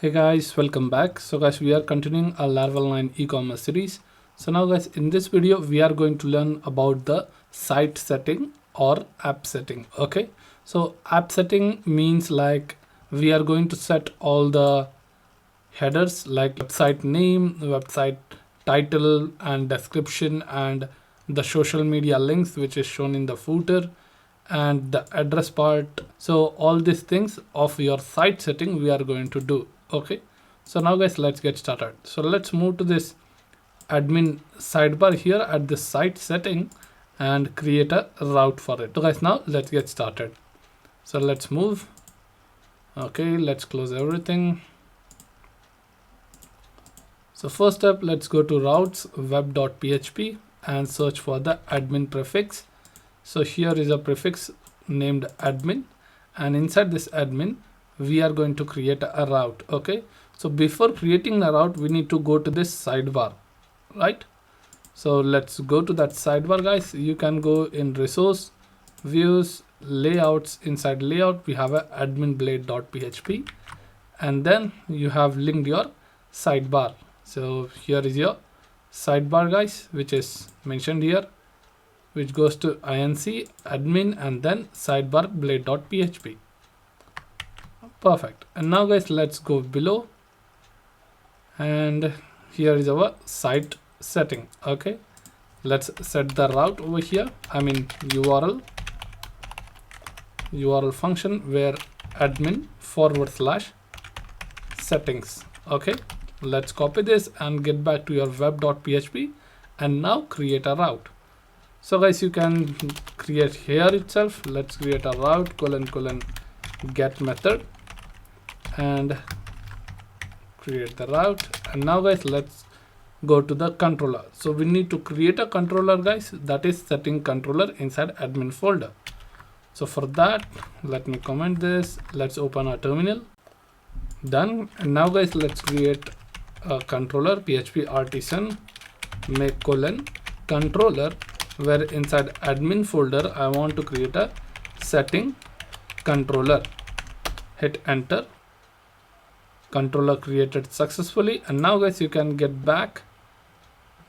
Hey guys, welcome back. So guys, we are continuing our Laravel 9 e-commerce series. So now guys, in this video, we are going to learn about the site setting or app setting. Okay. So app setting means like we are going to set all the headers like website name, website title and description, and the social media links which is shown in the footer, and the address part. So all these things of your site setting we are going to do. Okay, so now guys, let's get started. So let's move to this admin sidebar here at the site setting and create a route for it. So guys, now let's get started. So let's move. Okay, let's close everything. So first step, let's go to routes web.php and search for the admin prefix. So here is a prefix named admin, and inside this admin we are going to create a route. Okay, so before creating the route we need to go to this sidebar, right? So let's go to that sidebar, guys. You can go in resource, views, layouts. Inside layout we have a admin.blade.php, and then you have linked your sidebar. So here is your sidebar, guys, which is mentioned here, which goes to inc admin and then sidebar blade.php. Perfect. And now guys, let's go below, and here is our site setting. Okay, let's set the route over here. I mean url function where admin / settings. Okay, let's copy this and get back to your web.php and now create a route. So guys, you can create here itself. Let's create a route : get method and create the route. And now guys, let's go to the controller. So we need to create a controller, guys, that is setting controller inside admin folder. So for that, let me comment this. Let's open our terminal. Done. And now guys, let's create a controller php artisan make : controller, where inside admin folder I want to create a setting controller. Hit enter. Controller created successfully. And now guys, you can get back.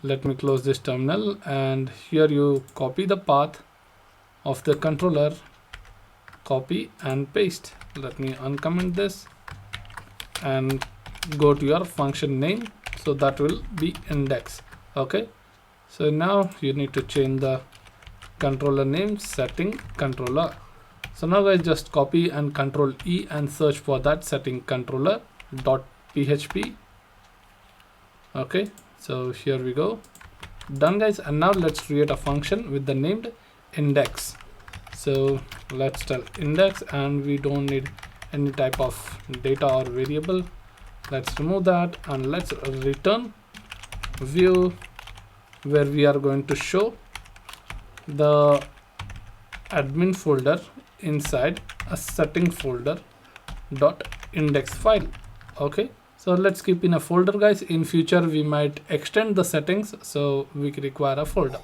Let me close this terminal, and here you copy the path of the controller, copy and paste. Let me uncomment this and go to your function name, so that will be index. Okay, so now you need to change the controller name setting controller. So now guys, just copy and control E and search for that setting controller.php. okay, so here we go. Done guys. And now let's create a function with the named index. So let's tell index, and we don't need any type of data or variable. Let's remove that and let's return view, where we are going to show the admin folder inside a setting folder .index file. Okay, so let's keep in a folder, guys. In future we might extend the settings, so we require a folder.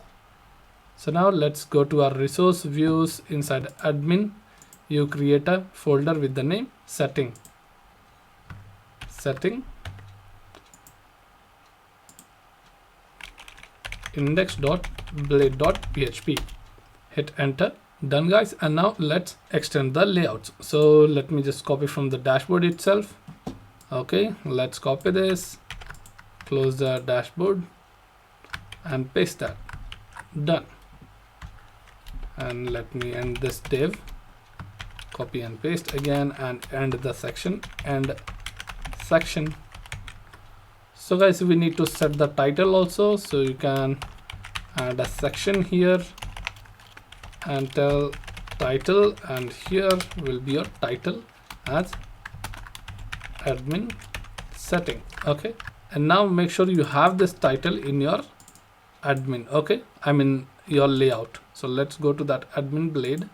So now let's go to our resource views. Inside admin you create a folder with the name setting index.blade.php. hit enter. Done guys. And now let's extend the layouts. So let me just copy from the dashboard itself. Okay, let's copy this, close the dashboard and paste that. Done. And let me end this div, copy and paste again, and end the section, end section. So guys, we need to set the title also, so you can add a section here and tell title, and here will be your title as admin setting. Okay, and now make sure you have this title in your admin. Okay, I mean your layout. So let's go to that admin blade,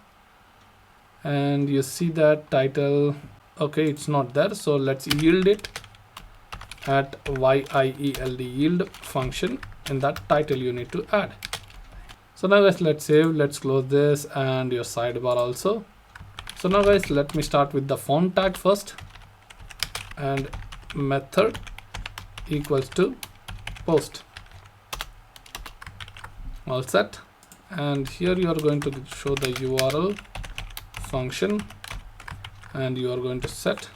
and you see that title. Okay, it's not there, so let's yield it at yield function. In that title you need to add. So now guys, let's save, let's close this and your sidebar also. So now guys, let me start with the font tag first, and method equals to post. All set. And here you are going to show the URL function, and you are going to set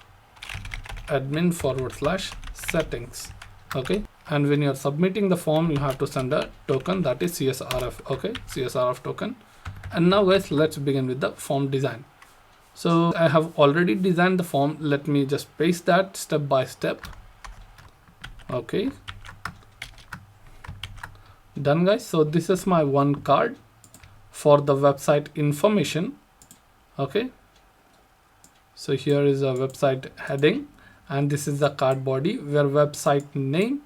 admin/settings. Okay, and when you are submitting the form, you have to send a token, that is CSRF. Okay, CSRF token. And now guys, let's begin with the form design. So I have already designed the form. Let me just paste that step by step. Okay, done guys. So this is my one card for the website information. Okay, so here is a website heading, and this is the card body where website name.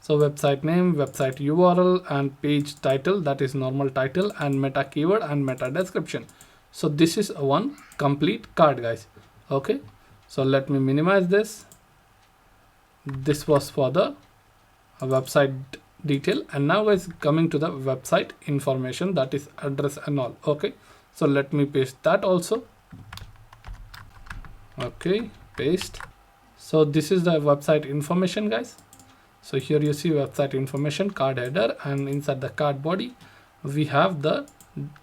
So website name, website URL, and page title, that is normal title, and meta keyword and meta description. So this is one complete card guys. Okay, so let me minimize this. This was for the website detail, and now guys, coming to the website information, that is address and all. Okay, so let me paste that also. Okay, paste. So this is the website information guys. So here you see website information, card header, and inside the card body we have the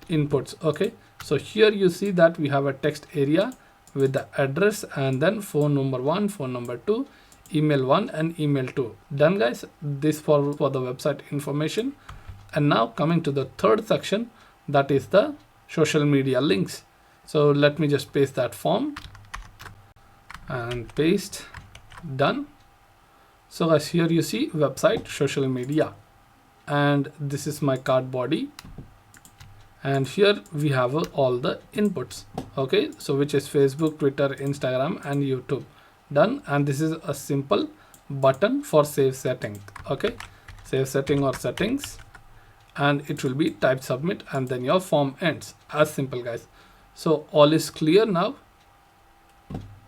inputs. Okay, so here you see that we have a text area with the address, and then phone number 1, phone number 2, email 1, and email 2. Done guys, this for the website information. And now coming to the third section, that is the social media links. So let me just paste that form and paste. Done. So guys, here you see website, social media, and this is my card body, and here we have all the inputs. Okay, so which is Facebook, Twitter, Instagram, and YouTube. Done. And this is a simple button for save setting. Okay, save setting or settings, and it will be type submit, and then your form ends. As simple guys. So all is clear now.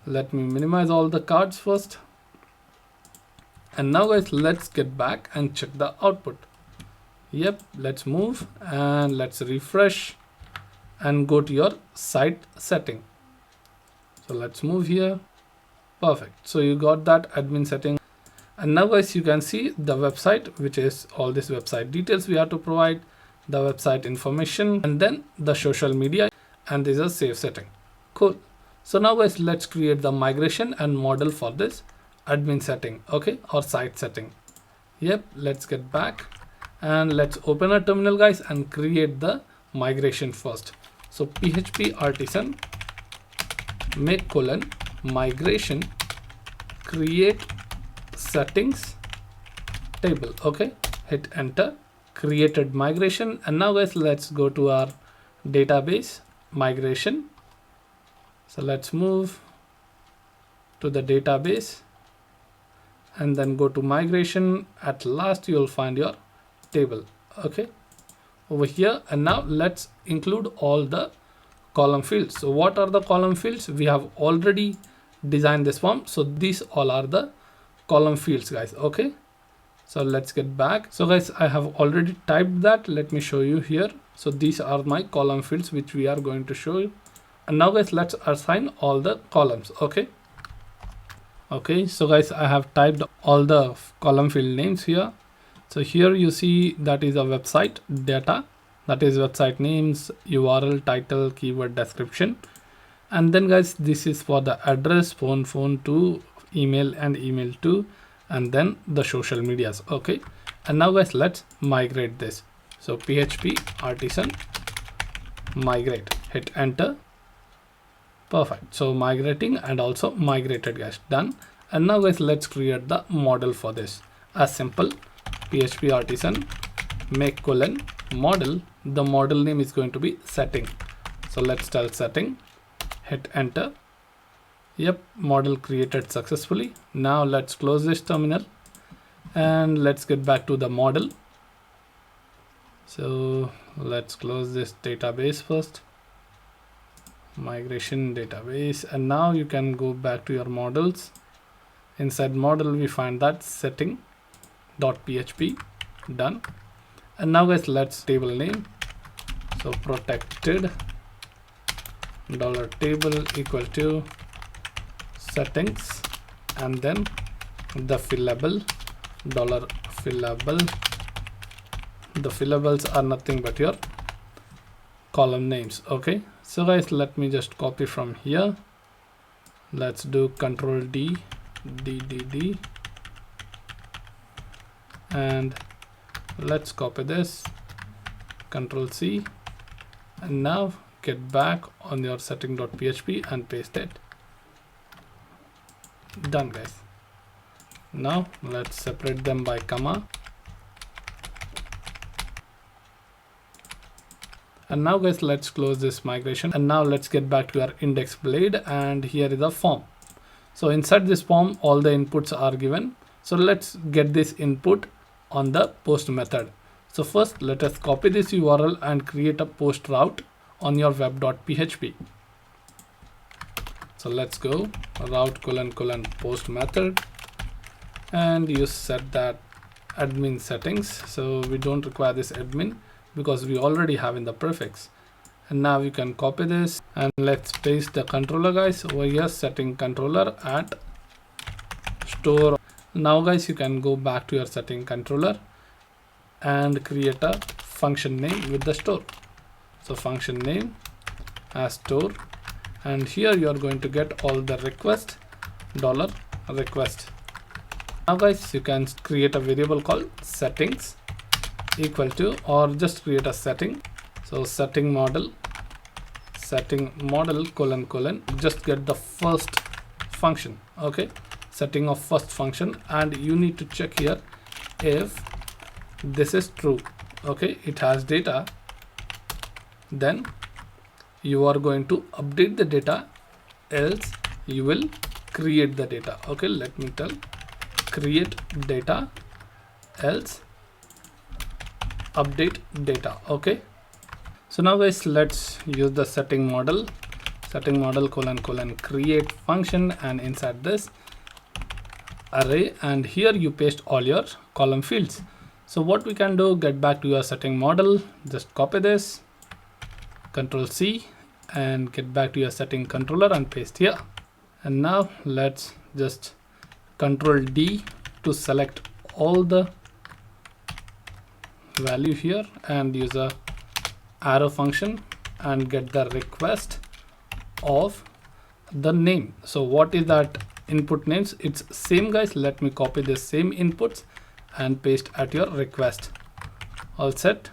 Let me minimize all the cards first. And now guys, let's get back and check the output. Yep, let's move and let's refresh and go to your site setting. So let's move here. Perfect. So you got that admin setting. And now guys, you can see the website, which is all this website details we have to provide, the website information, and then the social media, and this is save setting. Cool. So now guys, let's create the migration and model for this admin setting. Okay, or site setting. Yep, let's get back and let's open a terminal guys and create the migration first. So PHP artisan make colon migration create settings table. Okay, hit enter, created migration. And now guys, let's go to our database migration. So let's move to the database and then go to migration. At last you'll find your table. Okay, over here. And now let's include all the column fields. So what are the column fields? We have already designed this form, so these all are the column fields guys. Okay, so let's get back. So guys, I have already typed that. Let me show you here. So these are my column fields which we are going to show you. And now guys, let's assign all the columns. Okay, so guys, I have typed all the column field names here. So here you see that is a website data, that is website names, URL, title, keyword, description. And then guys, this is for the address, phone 2, email and email 2, and then the social medias. Okay, and now guys, let's migrate this. So PHP artisan migrate, hit enter. Perfect. So migrating and also migrated guys. Done. And now guys, let's create the model for this. As simple, PHP artisan make colon model. The model name is going to be setting. So let's tell setting, hit enter. Yep, model created successfully. Now let's close this terminal and let's get back to the model. So let's close this database first, migration database. And now you can go back to your models. Inside model we find that setting.php. Done. And now guys, let's table name. So protected $table equal to settings and then the fillable $fillable. The fillables are nothing but your column names. Okay, so guys, let me just copy from here. Let's do Control D, and let's copy this, Control C, and now get back on your setting.php and paste it. Done, guys. Now let's separate them by comma. And now guys, let's close this migration, and now let's get back to our index blade, and here is a form. So inside this form, all the inputs are given. So let's get this input on the post method. So first, let us copy this URL and create a post route on your web.php. So let's go route : post method, and you set that admin settings. So we don't require this admin because we already have in the prefix. And now you can copy this, and let's paste the controller, guys, over here, setting controller at store. Now guys, you can go back to your setting controller and create a function name with the store. So function name as store, and here you are going to get all the request $request. Now guys, you can create a variable called settings equal to, or just create a setting. So setting model : just get the first function. Okay, setting of first function, and you need to check here if this is true. Okay, it has data, then you are going to update the data, else you will create the data. Okay, let me tell, create data, else update data. Okay, so now guys, let's use the setting model : create function, and inside this array, and here you paste all your column fields. So what we can do, get back to your setting model, just copy this, Control C, and get back to your setting controller and paste here. And now let's just Control D to select all the value here, and use a arrow function and get the request of the name. So what is that input names? It's same, guys. Let me copy the same inputs and paste at your request. All set,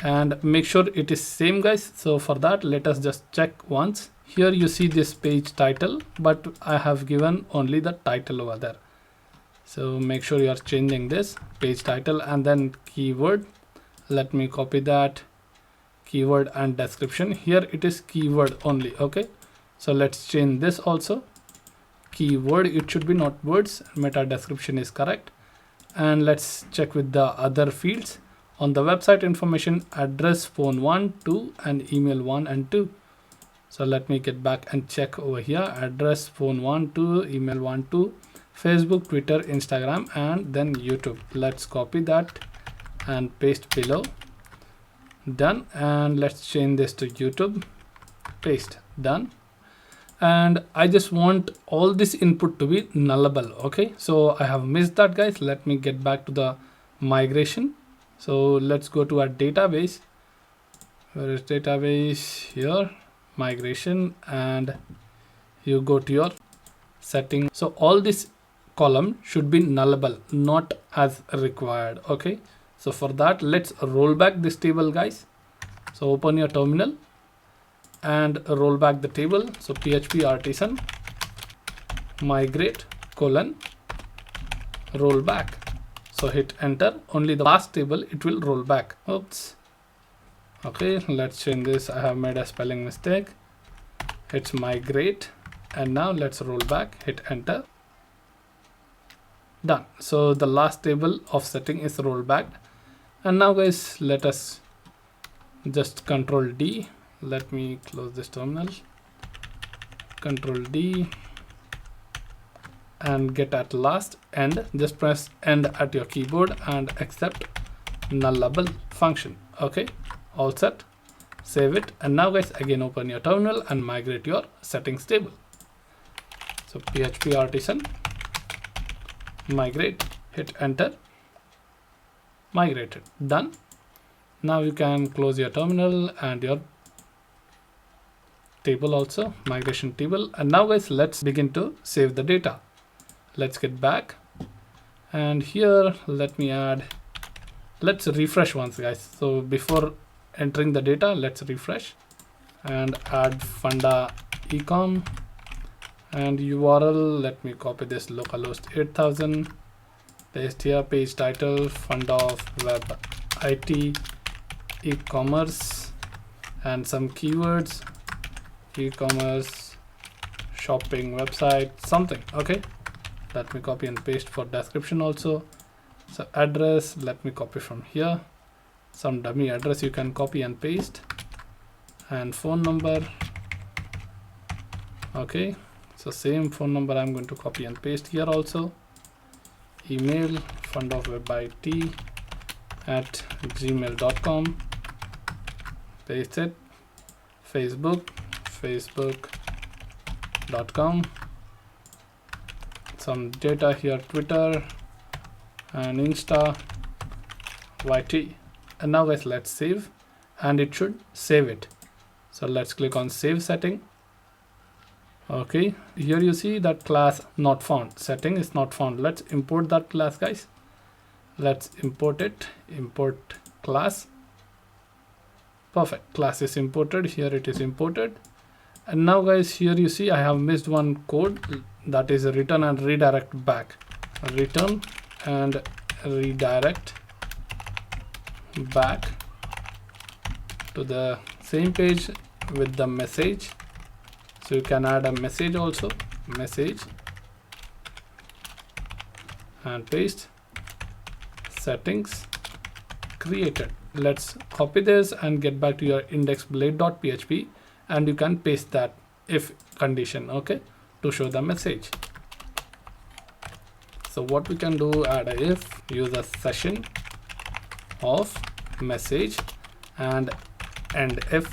and make sure it is same, guys. So for that, let us just check once. Here you see this page title, but I have given only the title over there. So make sure you are changing this page title, and then keyword. Let me copy that keyword and description. Here it is keyword only. Okay, so let's change this also. Keyword, it should be not words. Meta description is correct. And let's check with the other fields on the website information: address, phone 1, 2, and email 1 and 2. So let me get back and check over here: address, phone 1, 2, email 1, 2, Facebook, Twitter, Instagram, and then YouTube. Let's copy that and paste below. Done. And let's change this to YouTube. Paste. Done. And I just want all this input to be nullable. Okay, so I have missed that, guys. Let me get back to the migration. So let's go to our database. Where is database? Here, migration, and you go to your setting. So all this column should be nullable, not as required. Okay, so for that, let's roll back this table, guys. So open your terminal and roll back the table. So PHP artisan migrate : roll back. So hit enter. Only the last table it will roll back. Oops. Okay, let's change this. I have made a spelling mistake. It's migrate, and now let's roll back. Hit enter. Done. So the last table of setting is rolled back. And now, guys, let us just Control D. Let me close this terminal. Control D and get at last end. Just press end at your keyboard and accept nullable function. Okay, all set. Save it. And now, guys, again open your terminal and migrate your settings table. So PHP artisan migrate, hit enter, migrated, done. Now you can close your terminal and your table also, migration table. And now guys, let's begin to save the data. Let's get back, and here let me add, let's refresh once guys. So before entering the data, let's refresh and add funda ecom and URL. Let me copy this, localhost 8000, paste here, page title funda of web IT e-commerce and some keywords, e-commerce shopping website, something. Okay, let me copy and paste for description also. So address, let me copy from here, some dummy address you can copy and paste, and phone number. Okay, so same phone number I'm going to copy and paste here also. Email fundofwebit@gmail.com, paste it. Facebook, facebook.com, some data here, Twitter and Insta, YT. And now guys, let's save, and it should save it. So let's click on save setting. Okay, here you see that class not found, setting is not found. Let's import that class guys. Let's import it, import class. Perfect, class is imported, here it is imported. And now guys, here you see I have missed one code, that is return and redirect back. Return and redirect back to the same page with the message. So you can add a message also, message, and paste, settings, created. Let's copy this and get back to your index_blade.php, and you can paste that if condition, okay, to show the message. So what we can do, add a if, use a session of message and end if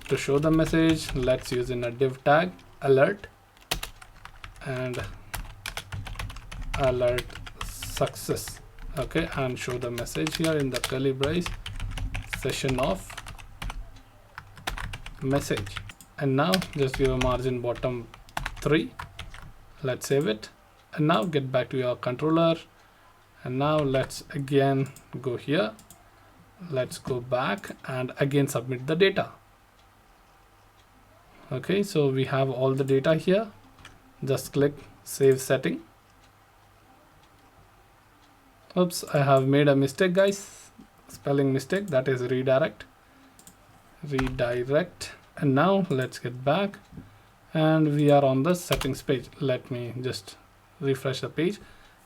to show the message. Let's use in a div tag alert and alert success. Okay, and show the message here in the curly brace, session of message. And now just give a margin bottom 3. Let's save it, and now get back to your controller, and now let's again go here. Let's go back and again submit the data. Okay, so we have all the data here. Just click save setting. Oops, I have made a mistake guys, spelling mistake, that is redirect. And now let's get back, and we are on the settings page. Let me just refresh the page,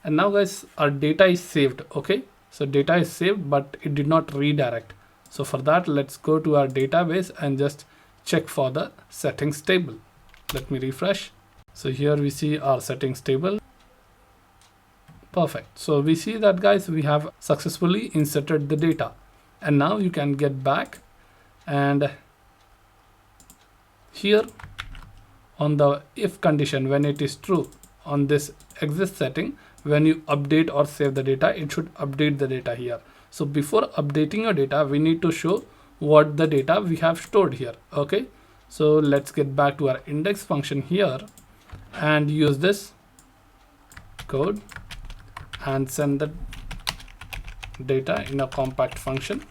and now guys, our data is saved. Okay, so data is saved, but it did not redirect. So for that, let's go to our database and just check for the settings table. Let me refresh. So here we see our settings table. Perfect. So we see that guys, we have successfully inserted the data, and now you can get back, and here on the if condition, when it is true on this exist setting, when you update or save the data, it should update the data here. So before updating your data, we need to show what the data we have stored here. Okay, so let's get back to our index function here and use this code and send the data in a compact function.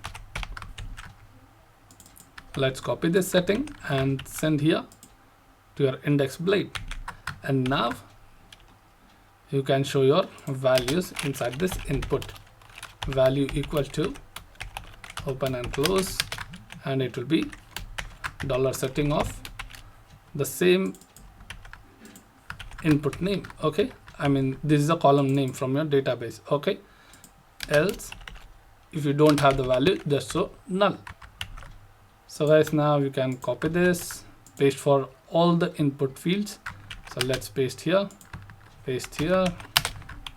Let's copy this setting and send here to your index blade, and now you can show your values inside this input. Value equal to open and close, and it will be $setting of the same input name. Okay, I mean this is a column name from your database. Okay, else if you don't have the value, just show null. So guys, now you can copy this, paste for all the input fields. So let's paste here,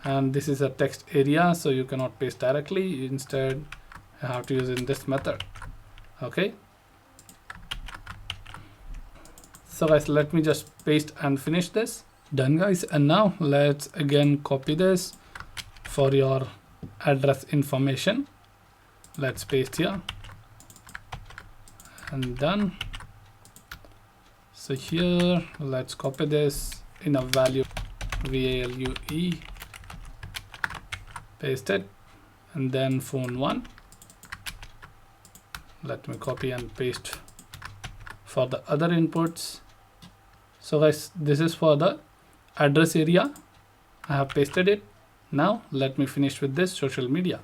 and this is a text area, so you cannot paste directly. Instead you have to use in this method. Okay, so guys, let me just paste and finish this. Done guys, and now let's again copy this for your address information. Let's paste here and done. So here let's copy this in a value value, paste it, and then phone 1. Let me copy and paste for the other inputs. So guys, this is for the address area. I have pasted it. Now let me finish with this social media.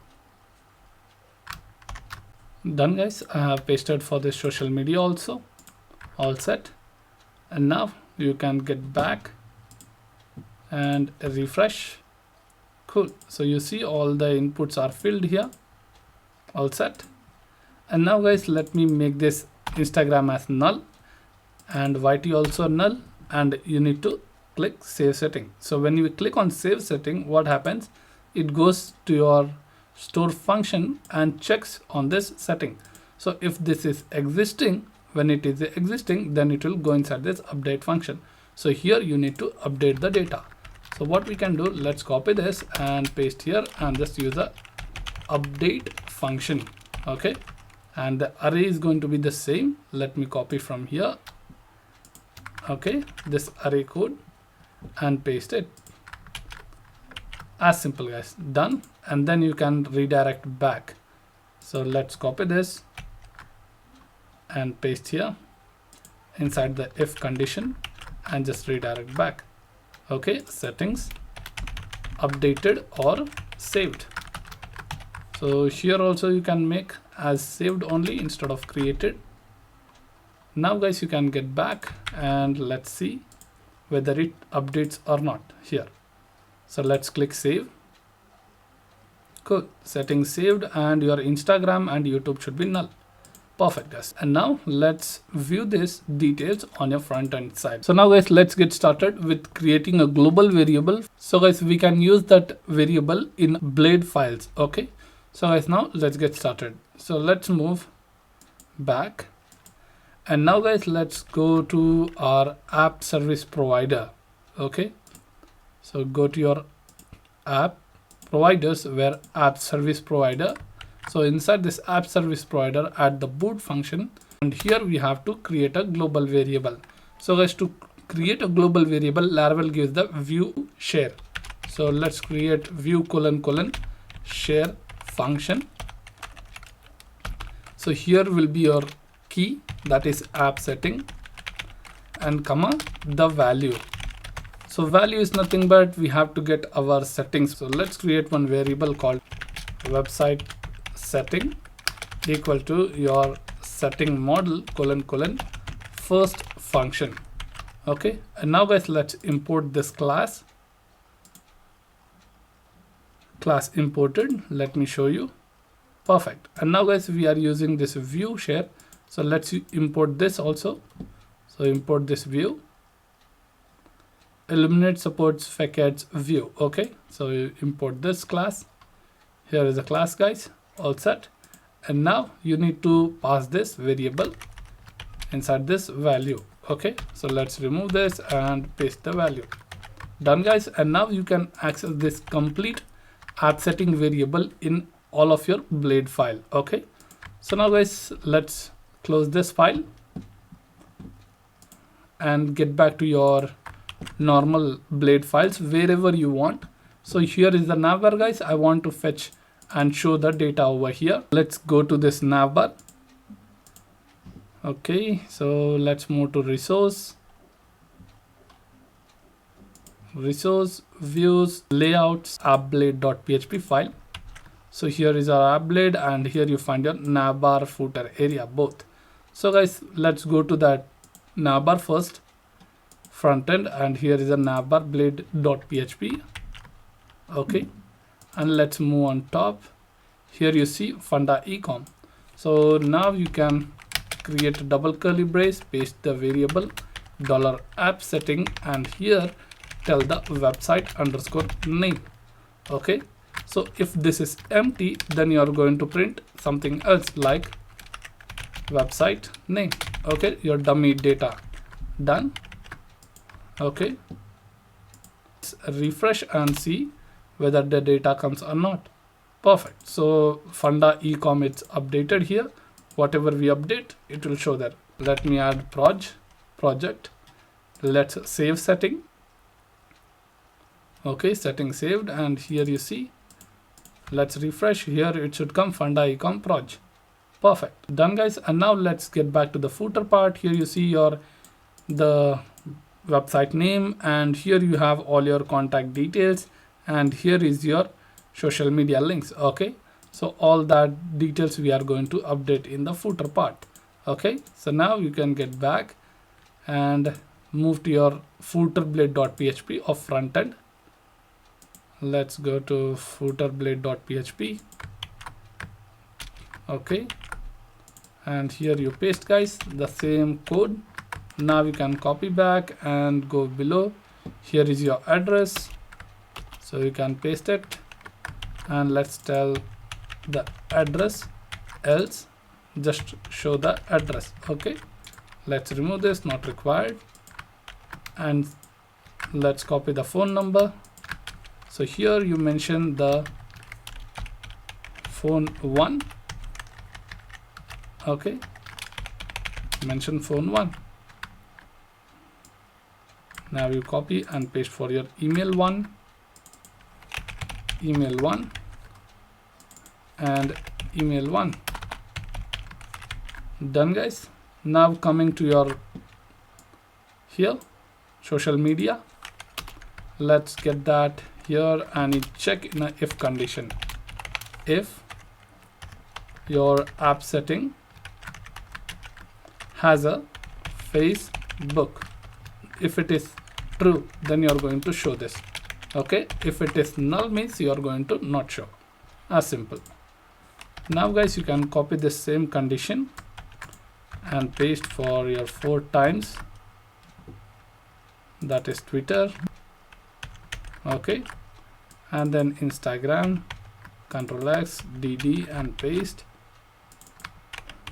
Done guys, I have pasted for this social media also. All set. And now you can get back and refresh. Cool. So you see all the inputs are filled here. All set. And now guys, let me make this Instagram as null and YT also null, and you need to click save setting. So when you click on save setting, what happens? It goes to your store function and checks on this setting. So if this is existing, when it is existing, then it will go inside this update function. So here you need to update the data. So what we can do, let's copy this and paste here and just use the update function. Okay, and the array is going to be the same. Let me copy from here. Okay, this array code and paste it. As simple guys, done. And then you can redirect back. So let's copy this and paste here inside the if condition and just redirect back. Okay, settings, updated or saved. So here also you can make as saved only instead of created. Now guys, you can get back and let's see whether it updates or not here. So let's click save. Cool, settings saved, and your Instagram and YouTube should be null. Perfect guys. And now let's view this details on your front end side. So now guys, let's get started with creating a global variable. So guys, we can use that variable in blade files. Okay, so guys, now let's get started. So let's move back. And now guys, let's go to our app service provider. Okay, so go to your app providers where app service provider. So inside this app service provider, add the boot function, and here we have to create a global variable. So guys, to create a global variable, Laravel gives the view share. So let's create view : share function. So here will be your key, that is app setting, and comma the value. So value is nothing but we have to get our settings. So let's create one variable called website setting equal to your setting model : first function. Okay, and now guys, let's import this class. Class imported. Let me show you. Perfect. And now guys, we are using this view share. So let's import this also. So import this view. Eliminate supports facets view. Okay, so you import this class. Here is the class guys. All set. And now you need to pass this variable inside this value. Okay, so let's remove this and paste the value. Done guys. And now you can access this complete app setting variable in all of your blade file. Okay, so now guys, let's close this file and get back to your normal blade files wherever you want. So here is the navbar guys. I want to fetch and show the data over here. Let's go to this navbar. Okay, so let's move to resource, views, layouts, appblade.php file. So here is our appblade, and here you find your navbar footer area both. So guys, let's go to that navbar first, front end, and here is a navbar blade.php. Okay, and let's move on top. Here you see funda ecom. So now you can create a double curly brace, paste the variable $app setting, and here tell the website underscore name. Okay, so if this is empty, then you are going to print something else like website name. Okay, your dummy data. Done. Okay, let's refresh and see whether the data comes or not. Perfect. So Funda Ecom, it's updated here. Whatever we update, it will show there. Let me add project. Let's save setting. Okay, setting saved, and here you see, let's refresh. Here it should come Funda Ecom proj. Perfect. Done, guys. And now let's get back to the footer part. Here you see the website name, and here you have all your contact details, and here is your social media links. Okay, so all that details we are going to update in the footer part. Okay, so now you can get back and move to your footerblade.php of frontend. Let's go to footerblade.php. Okay, and here you paste, guys, the same code. Now you can copy back and go below. Here is your address, so you can paste it, and let's tell the address, else just show the address. Okay, let's remove this, not required, and let's copy the phone number. So here you mention the phone 1. Okay, mention phone 1. Now you copy and paste for your email 1, and email 1. Done, guys. Now coming to your here social media, let's get that here and check in a if condition. If your app setting has a Facebook, if it is true, then you are going to show this. Okay, if it is null, means you are going to not show. As simple. Now, guys, you can copy this same condition and paste for your 4 times, that is Twitter. Okay, and then Instagram, Ctrl X, DD and paste,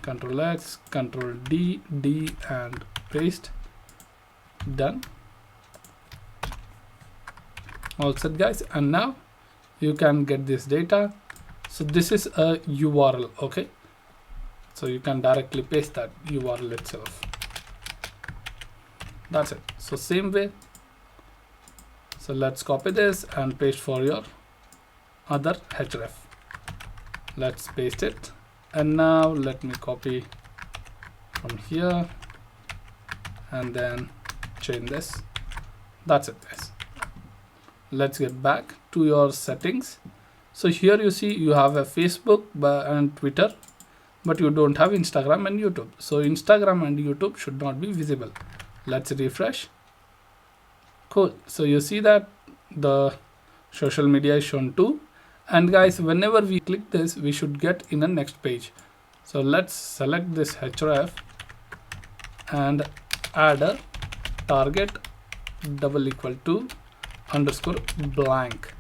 Ctrl X, Ctrl D, D and paste. Done. All set, guys. And now you can get this data. So this is a URL. Okay, so you can directly paste that URL itself. That's it. So same way. So let's copy this and paste for your other href. Let's paste it, and now let me copy from here and then change this. That's it, guys. Let's get back to your settings. So here you see you have a Facebook and Twitter, but you don't have Instagram and YouTube. So Instagram and YouTube should not be visible. Let's refresh. Cool. So you see that the social media is shown too. And guys, whenever we click this, we should get in the next page. So let's select this href and add a target == blank.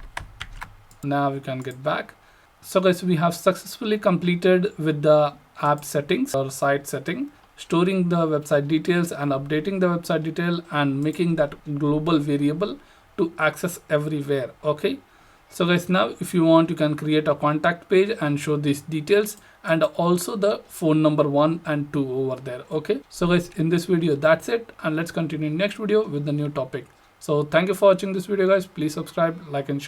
Now we can get back. So guys, we have successfully completed with the app settings or site setting, storing the website details and updating the website detail and making that global variable to access everywhere. Okay, so guys, now if you want, you can create a contact page and show these details and also the phone number 1 and 2 over there. Okay, so guys, in this video that's it, and let's continue next video with the new topic. So thank you for watching this video, guys. Please subscribe, like and share.